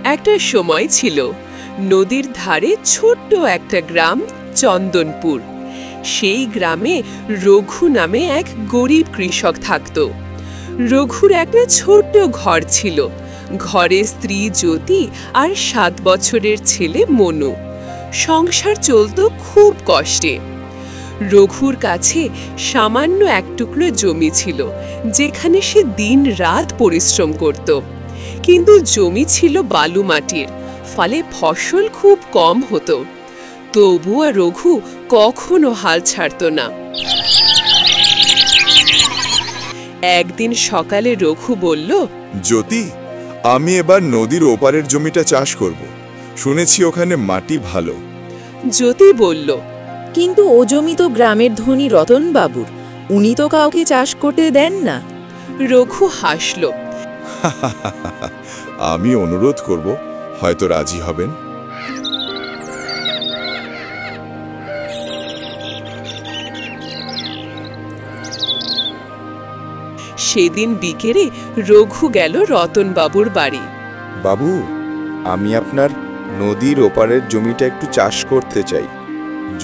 একটা সময় ছিল নদীর ধারে ছোট্ট একটা গ্রাম চন্দনপুর। সেই গ্রামে রঘু নামে এক গরিব কৃষক থাকত। রঘুর একটা ছোট্ট ঘর ছিল। ঘরে স্ত্রী জ্যোতি আর 7 বছরের ছেলে মনু। সংসার চলত খুব কষ্টে। রঘুর কাছে সামান্য এক টুকরো জমি ছিল, যেখানে সে দিন রাত পরিশ্রম করত। কিন্তু জমি ছিল বালু মাটির, ফলে ফসল খুব কম হতো। তবুও রঘু কখনো হাল ছাড়ত না। একদিন সকালে রঘু বলল, জ্যোতি, আমি এবার নদীর ওপারের জমিটা চাষ করব। শুনেছি ওখানে মাটি ভালো। জ্যোতি বলল, কিন্তু ও জমি তো গ্রামের ধনী রতন বাবুর, উনি তো কাউকে চাষ করতে দেন না। রঘু হাসল। আমি অনুরোধ করব, হয়তো রাজি হবেন। সেদিন বিকেলে রঘু গেল রতনবাবুর বাড়ি। বাবু, আমি আপনার নদীর ওপারের জমিটা একটু চাষ করতে চাই,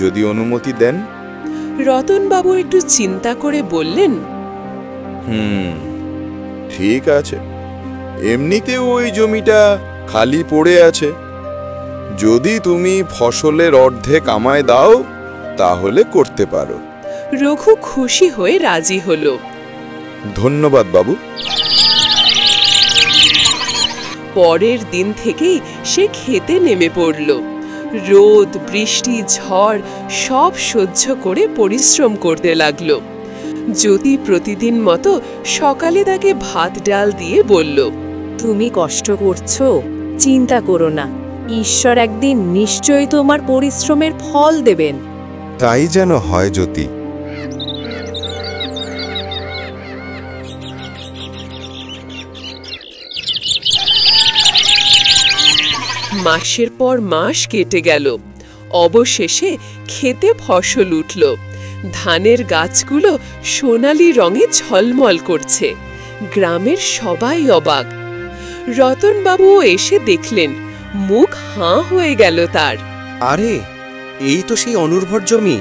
যদি অনুমতি দেন। রতনবাবু একটু চিন্তা করে বললেন, ঠিক আছে, এমনিতেও ওই জমিটা খালি পড়ে আছে। যদি তুমি ফসলের অর্ধেক আমায় দাও তাহলে করতে পারো। রঘু খুশি হয়ে রাজি হলো। ধন্যবাদ বাবু। পরের দিন থেকেই সে খেতে নেমে পড়ল। রোদ, বৃষ্টি, ঝড় সব সহ্য করে পরিশ্রম করতে লাগলো। জ্যোতি প্রতিদিন মতো সকালে তাকে ভাত ডাল দিয়ে বলল, তুমি কষ্ট করছো, চিন্তা করো না, ঈশ্বর একদিন নিশ্চয়ই তোমার পরিশ্রমের ফল দেবেন। তাই যেন হয় জ্যোতি। মাসের পর মাস কেটে গেল। অবশেষে খেতে ফসল উঠল। ধানের গাছগুলো সোনালি রঙে ঝলমল করছে। গ্রামের সবাই অবাক। রতনবাবু এসে দেখলেন, মুখ হাঁ হয়ে গেল তার। আরে, এই তো সেই অনুর্বর জমি,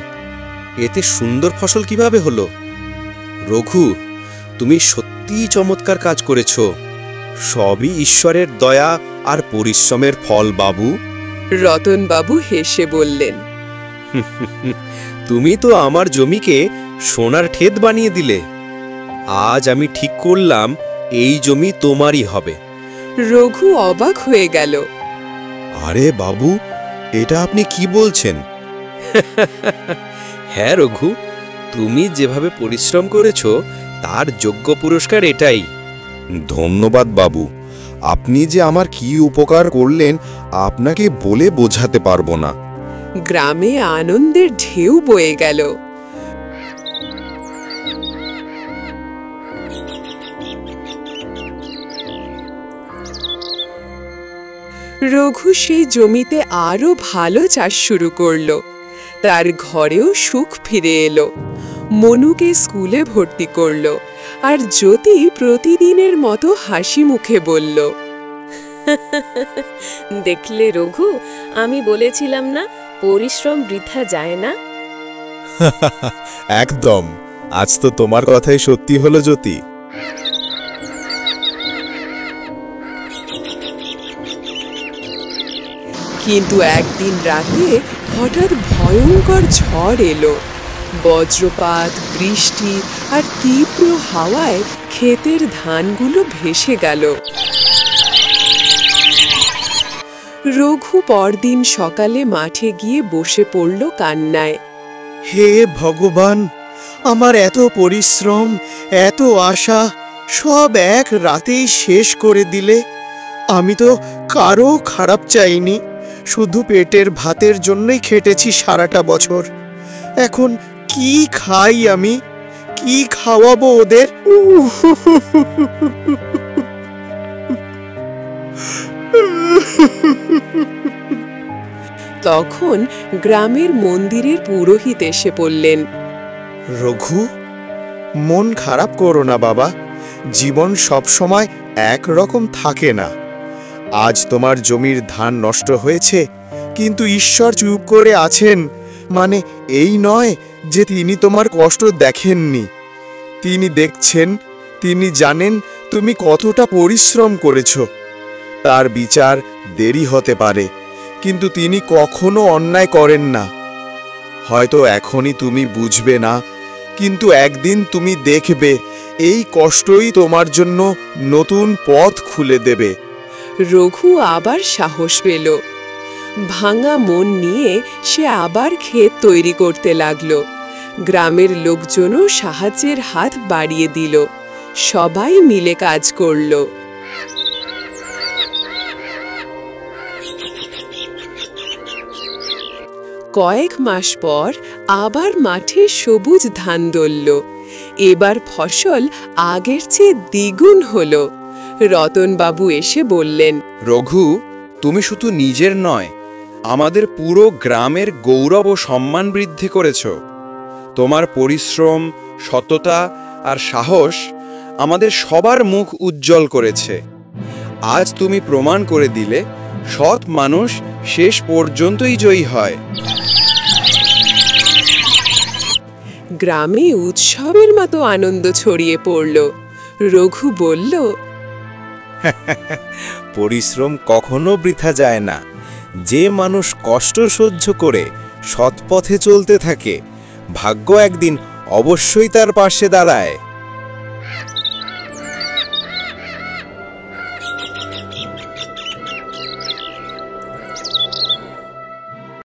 এতে সুন্দর ফসল কিভাবে হলো? রঘু, তুমি সত্যিই চমৎকার কাজ করেছো। সবই ঈশ্বরের দয়া আর পরিশ্রমের ফল বাবু। রতনবাবু হেসে বললেন, তুমি তো আমার জমিকে সোনার ক্ষেত বানিয়ে দিলে। আজ আমি ঠিক করলাম এই জমি তোমারই হবে। রঘু অবাক হয়ে গেল। আরে বাবু, এটা আপনি কি বলছেন? হ্যাঁ রঘু, তুমি যেভাবে পরিশ্রম করেছো তার যোগ্য পুরস্কার এটাই। ধন্যবাদ বাবু, আপনি যে আমার কি উপকার করলেন আপনাকে বলে বোঝাতে পারবো না। গ্রামে আনন্দের ঢেউ বয়ে গেল। রঘু সেই জমিতে আরো ভালো চাষ শুরু করল। তার ঘরেও সুখ ফিরে এলো। মনুকে স্কুলে ভর্তি করল, আর জ্যোতি প্রতিদিনের মতো হাসি মুখে বলল, দেখলে রঘু, আমি বলেছিলাম না পরিশ্রম বৃথা যায় না। একদম, আজ তো তোমার কথাই সত্যি হলো জ্যোতি। কিন্তু একদিন রাতে হঠাৎ ভয়ঙ্কর ঝড় এলো। বজ্রপাত, বৃষ্টি আর তীব্র হাওয়ায় ক্ষেতের ধানগুলো ভেসে গেল। রঘু পরদিন সকালে মাঠে গিয়ে বসে পড়ল কান্নায়। হে ভগবান, আমার এত পরিশ্রম, এত আশা সব এক রাতেই শেষ করে দিলে। আমি তো কারো খারাপ চাইনি, শুধু পেটের ভাতের জন্যই খেটেছি সারাটা বছর। এখন কি খাই আমি? কি খাওয়াবো ওদের? তখন গ্রামের মন্দিরের পুরোহিত এসে বললেন, রঘু, মন খারাপ করো না বাবা, জীবন সব সময় একরকম থাকে না। আজ তোমার জমির ধান নষ্ট হয়েছে, কিন্তু ঈশ্বর চুপ করে আছেন, মানে এই নয় যে তিনি তোমার কষ্ট দেখেননি। তিনি দেখছেন, তিনি জানেন তুমি কতটা পরিশ্রম করেছো। তার বিচার দেরি হতে পারে, কিন্তু তিনি কখনো অন্যায় করেন না। হয়তো এখনই তুমি বুঝবে না, কিন্তু একদিন তুমি দেখবে এই কষ্টই তোমার জন্য নতুন পথ খুলে দেবে। রঘু আবার সাহস পেল। ভাঙা মন নিয়ে সে আবার ক্ষেত তৈরি করতে লাগলো। গ্রামের লোকজনও সাহায্যের হাত বাড়িয়ে দিল। সবাই মিলে কাজ করলো। কয়েক মাস পর আবার মাঠে সবুজ ধান ধরল। এবার ফসল আগের চেয়ে দ্বিগুণ হলো। রতনবাবু এসে বললেন, রঘু, তুমি শুধু নিজের নয়, আমাদের পুরো গ্রামের গৌরব ও সম্মান বৃদ্ধি করেছ। তোমার পরিশ্রম, সততা আর সাহস আমাদের সবার মুখ উজ্জ্বল করেছে। আজ তুমি প্রমাণ করে দিলে সৎ মানুষ শেষ পর্যন্তই জয়ী হয়। গ্রামে উৎসবের মতো আনন্দ ছড়িয়ে পড়ল। রঘু বলল, পরিশ্রম কখনো বৃথা যায় না। যে মানুষ কষ্ট সহ্য করে সৎ পথে চলতে থাকে, ভাগ্য একদিন অবশ্যই তার পাশে দাঁড়ায়।